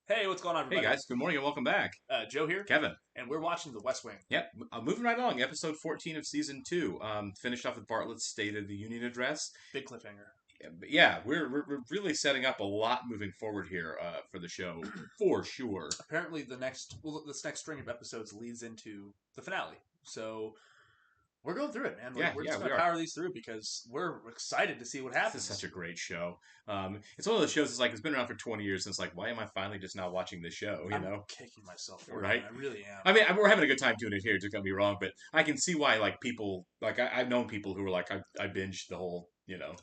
Hey, what's going on, Hey everybody? guys, good morning and welcome back. Joe here, Kevin. and we're watching The West Wing. Yep, moving right along. Episode 14 of season 2. Finished off with Bartlett's State of the Union address. Big cliffhanger. But yeah, we're really setting up a lot moving forward here for the show, for sure. Apparently, this next string of episodes leads into the finale. So we're going through it, man. We're just We going to are. power these through because we're excited to see what This happens. is such a great show. It's one of those shows. It's been around for 20 years. And it's like, why am I finally just now watching this show? I'm kicking myself for Right? it. I really am. I mean, we're having a good time doing it here. Don't get me wrong, but I can see why people I've known people who were like, I binged the whole,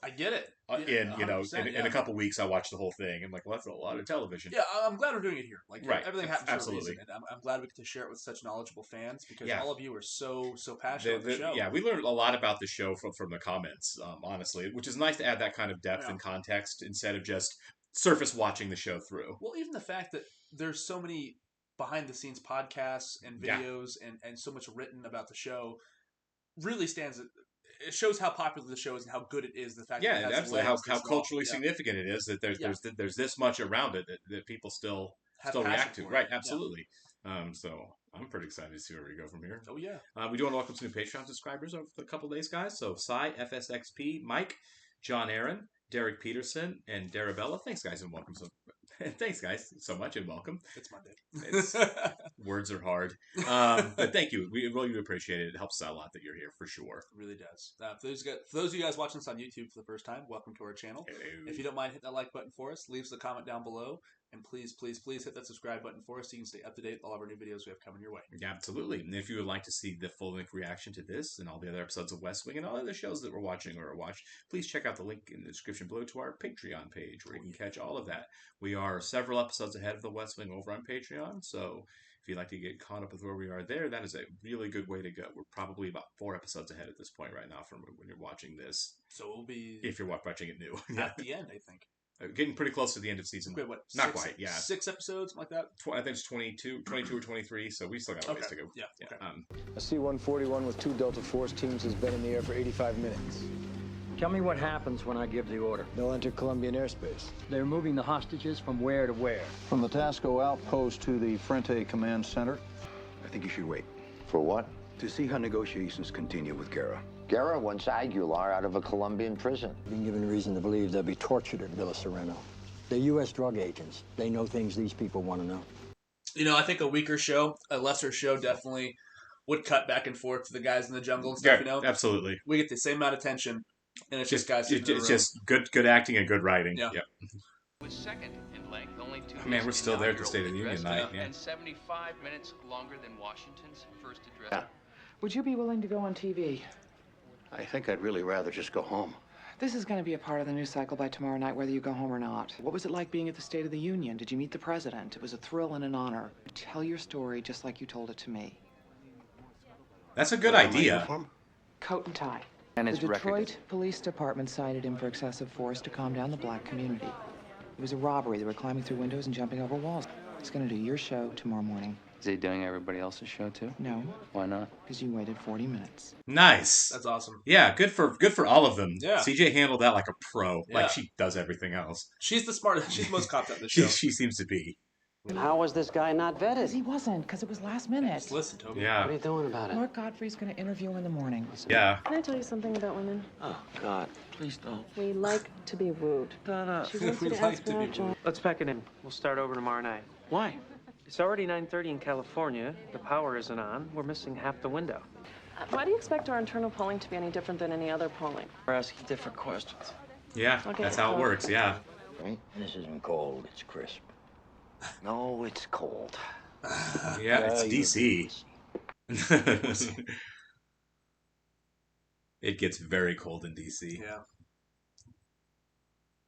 I get it. in a couple weeks I watched the whole thing. I'm like, well, that's a lot of television. Yeah, I'm glad we're doing it here. Right. Everything happens Absolutely. for a reason, and I'm glad we get to share it with such knowledgeable fans because Yeah. all of you are so passionate about the show. Yeah, we learned a lot about the show from the comments, honestly, which is nice to add that kind of depth and context instead of just surface watching the show through. Well, even the fact that there's so many behind the scenes podcasts and videos and so much written about the show really stands. It shows how popular the show is and how good it is. The fact that it has absolutely how legs culturally significant it is that there's this much around it that people still react to. Right, absolutely. So I'm pretty excited to see where we go from here. Oh yeah. We do want to welcome some new Patreon subscribers over the couple days, guys. So Cy, FSXP, Mike, John Aaron, Derek Peterson, and Darabella. Thanks, guys, and welcome. Thanks, guys, so much, and welcome. It's Monday. Words are hard, but thank you. We really appreciate it. It helps out a lot that you're here for sure. It really does. For those of you guys watching this on YouTube for the first time, welcome to our channel. Hello. If you don't mind, hit that like button for us. Leave us a comment down below. And please hit that subscribe button for us so you can stay up to date with all of our new videos we have coming your way. Yeah, absolutely. And if you would like to see the full-length reaction to this and all the other episodes of West Wing and all other shows that we're watching or watched, please check out the link in the description below to our Patreon page where you can catch all of that. We are several episodes ahead of the West Wing over on Patreon, so if you'd like to get caught up with where we are there, that is a really good way to go. We're probably about 4 episodes ahead at this point right now from when you're watching this. So we'll be... If you're watching it new. At the end, I think. Getting pretty close to the end of season. Wait, what? Not quite, yeah. 6 episodes, like that? I think it's 22 or 23, so we still got a ways to go. Yeah. Okay. A C-141 with 2 Delta Force teams has been in the air for 85 minutes. Tell me what happens when I give the order. They'll enter Colombian airspace. They're moving the hostages from where to where? From the Tasco outpost to the Frente Command Center. I think you should wait. For what? To see how negotiations continue with Guerra. Guerra wants Aguilar out of a Colombian prison. Being given reason to believe they'll be tortured at Villa Sereno. They're U.S. drug agents. They know things these people want to know. I think a weaker show, a lesser show, definitely would cut back and forth to the guys in the jungle and stuff. Absolutely. We get the same amount of tension, and it's just guys. It's just good acting and good writing. Yeah. Was second in length, only 2 Man, we're still there at the State of the Union night, and 75 minutes longer than Washington's first address. Yeah. Would you be willing to go on TV? I think I'd really rather just go home. This is going to be a part of the news cycle by tomorrow night, whether you go home or not. What was it like being at the State of the Union? Did you meet the president? It was a thrill and an honor. Tell your story just like you told it to me. That's a good idea. Coat and tie. And The his record. Detroit Police Department cited him for excessive force to calm down the black community. It was a robbery. They were climbing through windows and jumping over walls. It's going to do your show tomorrow morning. Is he doing everybody else's show too? No, Why not? because you waited 40 minutes. Nice. That's awesome. Yeah, good for all of them. Yeah. CJ handled that like a pro. Yeah. Like she does everything else. She's the smartest. She's the most copped up this show. She seems to be. And how was this guy not Because vetted? he wasn't, because it was last minute. Just listen, Toby. Yeah. What are you doing about it? Lord Godfrey's going to interview in the morning. Yeah. Can I tell you something about women? Oh, God. Please don't. We like to be wooed. No. She wants you We to like ask to for be our job. wooed. Let's pack it in. We'll start over tomorrow night. Why? It's already 9:30 in California. The power isn't on. We're missing half the window. Why do you expect our internal polling to be any different than any other polling? We're asking different questions. Yeah. Okay, That's how it well- works. Yeah. This isn't cold, it's crisp. No, it's cold. Yeah. It's DC. It gets very cold in DC. Yeah.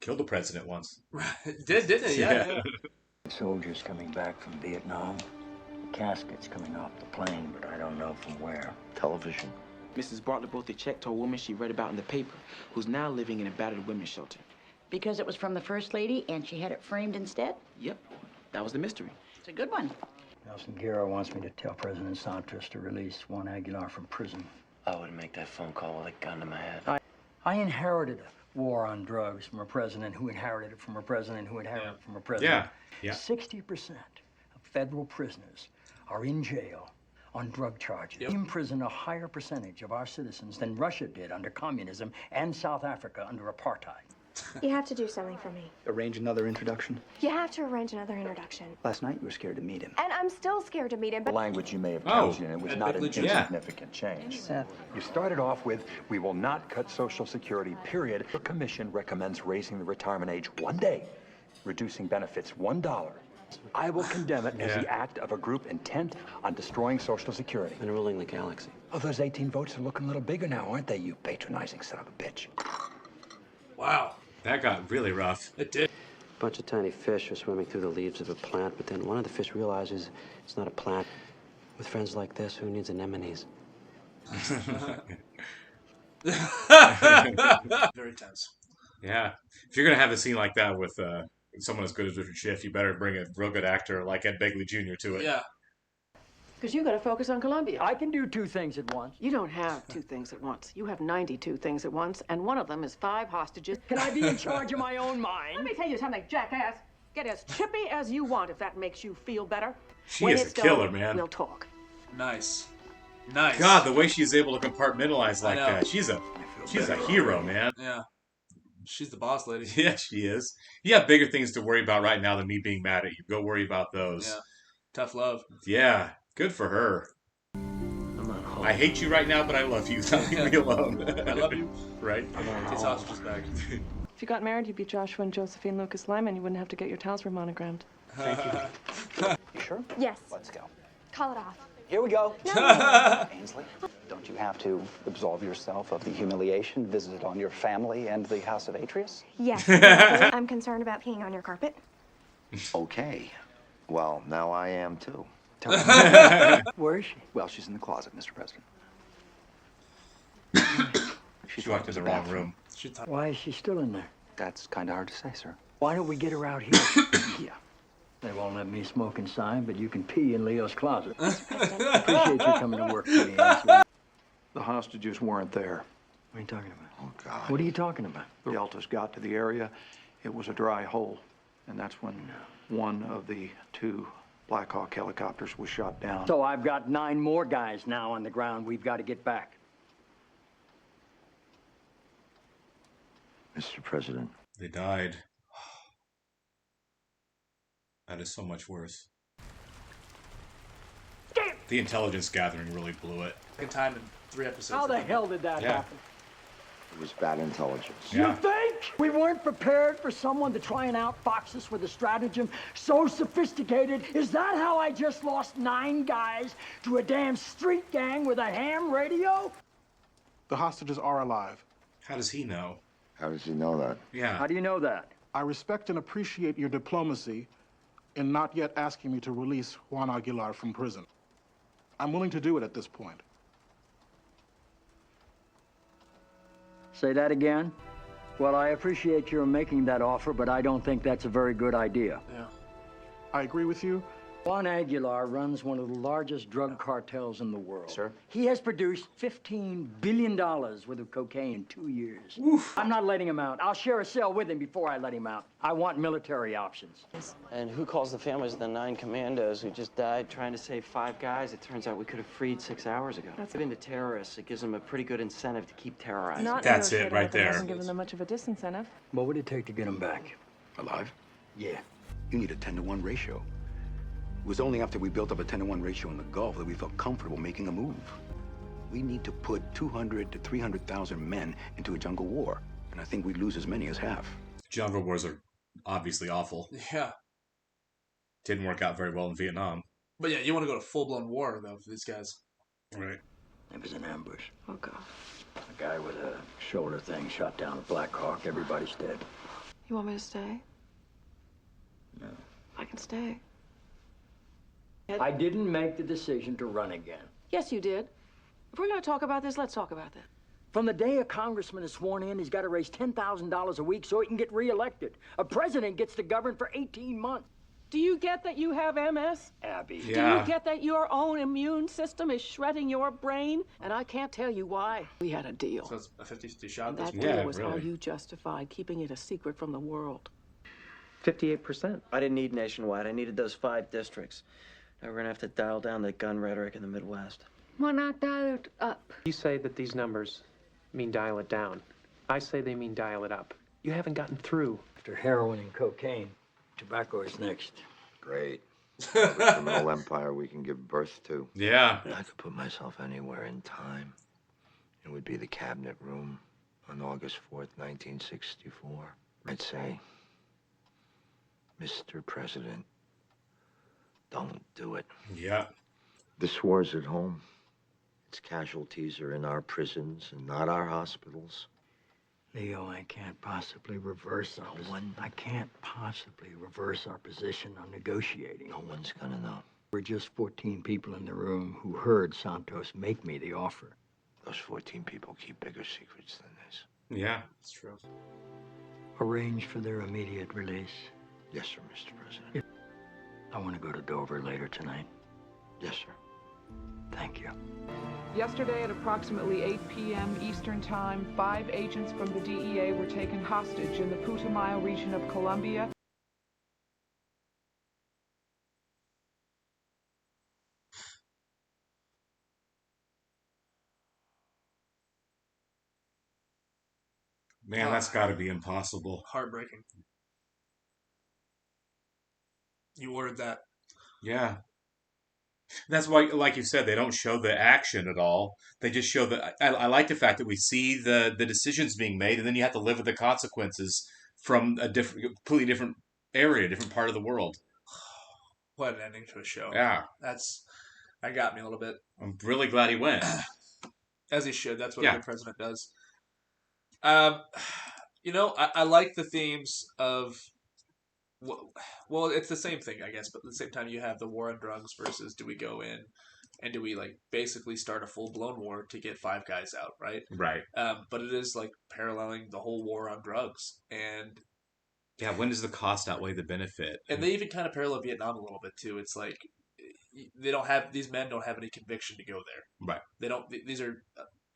Killed the president once. Didn't it? Yeah. Soldiers coming back from Vietnam. Caskets coming off the plane, but I don't know from where. Television. Mrs. Bartlett Bothy checked a woman she read about in the paper, who's now living in a battered women's shelter. Because it was from the First Lady and she had it framed instead? Yep, that was the mystery. It's a good one. Nelson Guerra wants me to tell President Santos to release Juan Aguilar from prison. I would make that phone call with a gun to my head. I inherited a war on drugs from a president who inherited it from a president who inherited it from a president. Yeah. 60% of federal prisoners are in jail on drug charges. We imprison a higher percentage of our citizens than Russia did under communism and South Africa under apartheid. You have to do something for me. Arrange another introduction? You have to arrange another introduction. Last night you were scared to meet him. And I'm still scared to meet him, but... The language you may have couched in it was not an insignificant change. Seth. You started off with, we will not cut Social Security, period. The commission recommends raising the retirement age 1 day, reducing benefits $1. I will condemn it as the act of a group intent on destroying Social Security. And ruling the galaxy. Oh, those 18 votes are looking a little bigger now, aren't they, you patronizing son of a bitch? Wow. That got really rough. It did. A bunch of tiny fish are swimming through the leaves of a plant, but then one of the fish realizes it's not a plant. With friends like this, who needs anemones? Very tense. Yeah. If you're going to have a scene like that with someone as good as Richard Schiff, you better bring a real good actor like Ed Begley Jr. to it. Yeah. Because you got to focus on Colombia. I can do 2 things at once. You don't have 2 things at once. You have 92 things at once, and one of them is 5 hostages. Can I be in charge of my own mind? Let me tell you something, jackass. Get as chippy as you want if that makes you feel better. She When is it's a killer, done, man. We'll talk. Nice. Nice. God, the way she's able to compartmentalize like that. She's a hero, man. Yeah. She's the boss lady. Yeah, she is. You have bigger things to worry about right now than me being mad at you. Go worry about those. Yeah. Tough love. Yeah. Good for her. I hate you right now, but I love you. Leave me alone. I love you. Right? His hostages back. If you got married, you'd be Joshua and Josephine Lucas Lyman. You wouldn't have to get your towels remonogrammed. Thank you. You sure? Yes. Let's go. Call it off. Here we go. No. Ainsley, don't you have to absolve yourself of the humiliation visited on your family and the House of Atreus? Yes. I'm concerned about peeing on your carpet. Okay. Well, now I am too. Where is she? Well, she's in the closet, Mr. President. She walked in the wrong room. Why is she still in there? That's kind of hard to say, sir. Why don't we get her out here? Yeah. They won't let me smoke inside, but you can pee in Leo's closet. Appreciate you coming to work for me, Ainsley. The hostages weren't there. What are you talking about? Oh, God. What are you talking about? The Deltas got to the area. It was a dry hole. And that's when one of the 2 Black Hawk helicopters was shot down. So I've got 9 more guys now on the ground we've got to get back. Mr. President. They died. That is so much worse. The intelligence gathering really blew it. Second time in 3 episodes. How the hell did that happen? It was bad intelligence. You think? We weren't prepared for someone to try and outfox us with a stratagem so sophisticated? Is that how I just lost 9 guys to a damn street gang with a ham radio? The hostages are alive. How does he know? How does he know that? Yeah. How do you know that? I respect and appreciate your diplomacy in not yet asking me to release Juan Aguilar from prison. I'm willing to do it at this point. Say that again? Well, I appreciate your making that offer, but I don't think that's a very good idea. Yeah. I agree with you. Juan Aguilar runs one of the largest drug cartels in the world. Sir? He has produced $15 billion worth of cocaine in 2 years. Oof. I'm not letting him out. I'll share a cell with him before I let him out. I want military options. And who calls the families of the 9 commandos who just died trying to save 5 guys? It turns out we could have freed 6 hours ago. That's into terrorists. It gives them a pretty good incentive to keep terrorizing. That's it right there. Hasn't given them much of a disincentive. What would it take to get him back? Alive? Yeah. You need a 10-to-1 ratio. It was only after we built up a 10-to-1 ratio in the Gulf that we felt comfortable making a move. We need to put 200 to 300,000 men into a jungle war, and I think we'd lose as many as half. Jungle wars are obviously awful. Yeah. Didn't work out very well in Vietnam. But yeah, you want to go to full-blown war, though, for these guys. Right. It was an ambush. Oh, God. A guy with a shoulder thing shot down a Black Hawk. Everybody's dead. You want me to stay? No. I can stay. I didn't make the decision to run again. Yes, you did. If we're going to talk about this, let's talk about that. From the day a congressman is sworn in, he's got to raise $10,000 a week so he can get reelected. A president gets to govern for 18 months. Do you get that you have MS? Abby. Do you get that your own immune system is shredding your brain? And I can't tell you why. We had a deal. So it's a 50-50 shot. And that deal was how you justified keeping it a secret from the world. 58%. I didn't need nationwide. I needed those 5 districts. Now we're gonna have to dial down the gun rhetoric in the Midwest. Why not dial it up? You say that these numbers mean dial it down. I say they mean dial it up. You haven't gotten through. After heroin and cocaine, tobacco is next. Great. A criminal empire we can give birth to. Yeah. I could put myself anywhere in time. It would be the cabinet room on August 4th, 1964. I'd say, Mr. President, don't do it. Yeah. This war's at home. Its casualties are in our prisons and not our hospitals. Leo, I can't possibly reverse I can't possibly reverse our position on negotiating. No one's gonna know. We're just 14 people in the room who heard Santos make me the offer. Those 14 people keep bigger secrets than this. Yeah. It's true. Arrange for their immediate release. Yes, sir, Mr. President. I want to go to Dover later tonight. Yes, sir. Thank you. Yesterday at approximately 8 p.m. Eastern Time, 5 agents from the DEA were taken hostage in the Putumayo region of Colombia. Man, that's got to be impossible. Heartbreaking. You ordered that. Yeah. That's why, like you said, they don't show the action at all. They just show the. I like the fact that we see the decisions being made, and then you have to live with the consequences from a completely different area, different part of the world. What an ending to a show. Yeah. That got me a little bit. I'm really glad he went. As he should. That's what a good president does. I like the themes of. Well, it's the same thing, I guess, but at the same time, you have the war on drugs versus do we go in and do we basically start a full blown war to get 5 guys out, right? Right. But it is paralleling the whole war on drugs, and yeah, when does the cost outweigh the benefit? And they even kind of parallel Vietnam a little bit too. It's like these men don't have any conviction to go there. Right. They don't. These are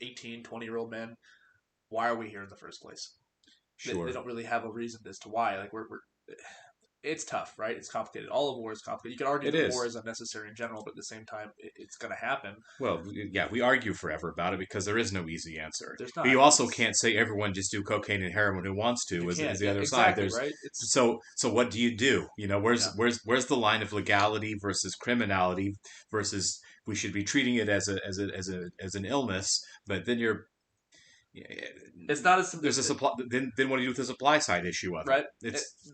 18, 20-year-old men. Why are we here in the first place? Sure. They don't really have a reason as to why. It's tough, right? It's complicated. All of war is complicated. You could argue that war is unnecessary in general, but at the same time, it's going to happen. Well, yeah, we argue forever about it because there is no easy answer. There's not. But you also can't say everyone just do cocaine and heroin who wants to. Is the other side? There's right? So what do you do? Where's the line of legality versus criminality versus we should be treating it as an illness, but then you're. It's not as there's a supply. Then what do you do with the supply side issue of it? Right.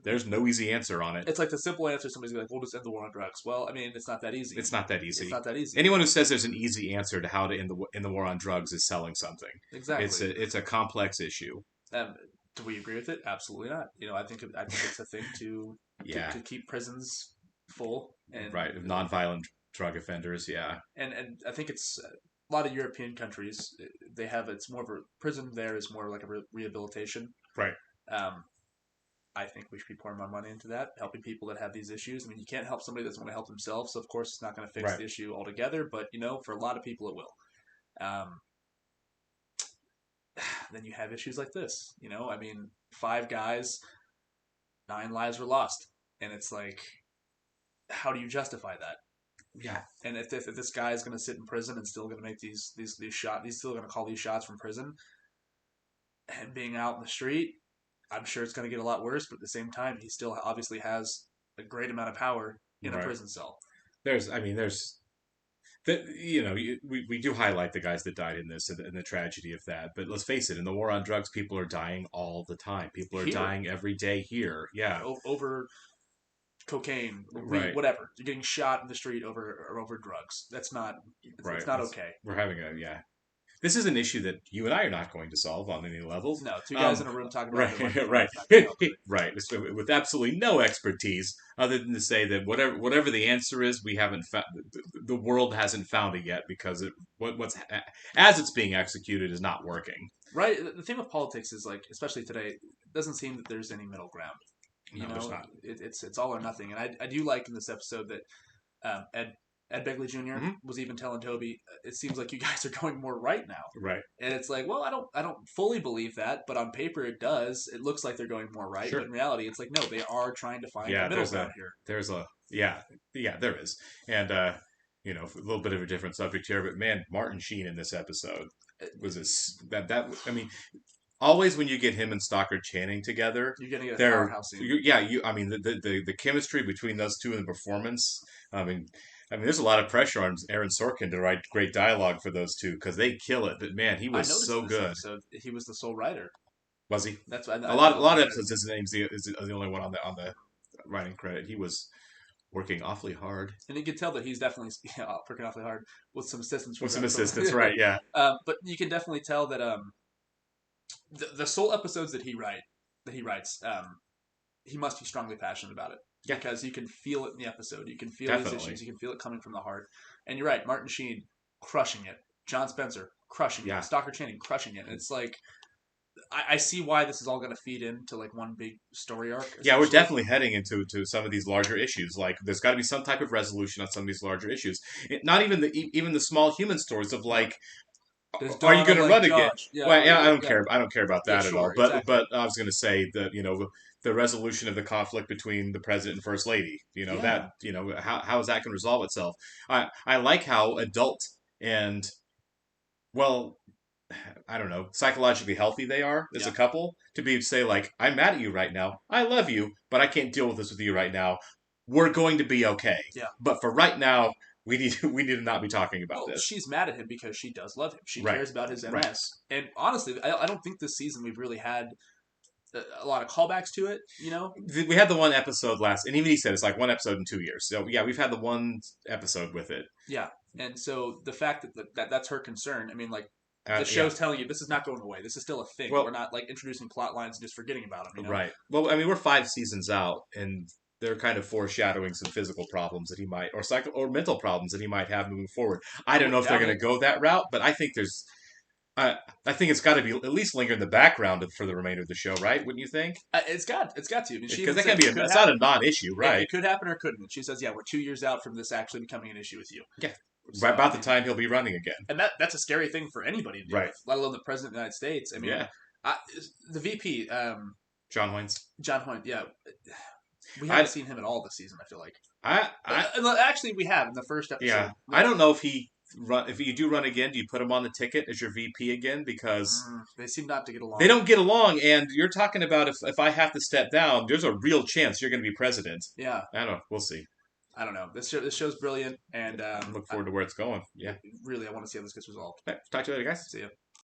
There's no easy answer on it. It's like the simple answer. Somebody's like, "We'll just end the war on drugs." Well, I mean, it's not that easy. It's not that easy. It's not that easy. Anyone who says there's an easy answer to how to end the war on drugs is selling something. Exactly. It's a complex issue. Do we agree with it? Absolutely not. I think it's a thing to keep prisons full and right of nonviolent drug offenders. Yeah. And I think it's. A lot of European countries, it's more of a prison there is more like a rehabilitation. Right. I think we should be pouring more money into that, helping people that have these issues. I mean, you can't help somebody that's going to help themselves. So of course, it's not going to fix the issue altogether, but for a lot of people, it will. Then you have issues like this. I mean, 5 guys, 9 lives were lost, and it's like, how do you justify that? Yeah, and if this guy is going to sit in prison and still going to make these shots, he's still going to call these shots from prison, and being out in the street, I'm sure it's going to get a lot worse. But at the same time, he still obviously has a great amount of power in a prison cell. We do highlight the guys that died in this and the tragedy of that. But let's face it, in the war on drugs, people are dying all the time. People are dying every day here. Yeah, over. Cocaine, right. Whatever. You're getting shot in the street over drugs. That's not. It's not okay. We're having This is an issue that you and I are not going to solve on any level. No, 2 guys in a room talking about it. Right. With absolutely no expertise, other than to say that whatever the answer is, we haven't found. The world hasn't found it yet because what's as it's being executed is not working. Right. The thing with politics is especially today, it doesn't seem that there's any middle ground. You there's know, not. It's all or nothing. And I do like in this episode that Ed Begley Jr. was even telling Toby, it seems like you guys are going more right now. Right. And it's like, well, I don't fully believe that, but on paper it does. It looks like they're going more right, Sure. but in reality, it's like, no, they are trying to find a middle ground here. There is. And, a little bit of a different subject here, but man, Martin Sheen in this episode was always when you get him and Stockard Channing together, you're going to get a powerhouse scene. The chemistry between those two in the performance, I mean, there's a lot of pressure on Aaron Sorkin to write great dialogue for those two because they kill it. But man, he was so good. Episode, he was the sole writer. Was he? That's a lot of episodes. His name's is the only one on the writing credit. He was working awfully hard, and you can tell that he's definitely working awfully hard with some assistance. Right? Yeah. But you can definitely tell that the sole episodes that he writes, he must be strongly passionate about it. Yeah. Because you can feel it in the episode. You can feel these issues. You can feel it coming from the heart. And you're right, Martin Sheen crushing it. John Spencer crushing it. Stockard Channing crushing it. And it's like, I see why this is all going to feed into like one big story arc. Yeah, we're definitely heading into some of these larger issues. Like, there's got to be some type of resolution on some of these larger issues. Not even the small human stories of like, are you going to run again? Yeah, well, I don't care. I don't care about that at all. But but I was going to say that the resolution of the conflict between the president and first lady. How is that going to resolve itself? I like how adult and I don't know, psychologically healthy they are as a couple to say like, I'm mad at you right now. I love you, but I can't deal with this with you right now. We're going to be okay. Yeah. But for right now, we need to not be talking about this. She's mad at him because she does love him. She cares about his MS. Right. And honestly, I don't think this season we've really had a lot of callbacks to it, We had the one episode and even he said it's like one episode in 2 years. So yeah, we've had the one episode with it. Yeah. And so the fact that that's her concern, I mean, like, the show's telling you this is not going away. This is still a thing. We're not like introducing plot lines and just forgetting about them. Right. Well, I mean, we're 5 seasons out, and they're kind of foreshadowing some physical problems that he might, or mental problems that he might have moving forward. I don't know if they're going to go that route, but I think there's. I think it's got to be at least linger in the background for the remainder of the show, right? Wouldn't you think? It's got to. Because that can be it's not a non-issue, right? It could happen or couldn't. She says, "Yeah, we're 2 years out from this actually becoming an issue with you." Yeah. So, right about the time he'll be running again. And that's a scary thing for anybody to do, with, let alone the President of the United States. I mean, the VP... John Hoynes. Yeah. We haven't seen him at all this season, I feel like. Actually, we have in the first episode. Yeah. I don't know if you do run again, do you put him on the ticket as your VP again? Because... they seem not to get along. They don't get along, and you're talking about if I have to step down, there's a real chance you're going to be president. Yeah. I don't know. We'll see. I don't know. This show's brilliant, and look forward to where it's going. Yeah, really, I want to see how this gets resolved. Right. Talk to you later, guys. See ya.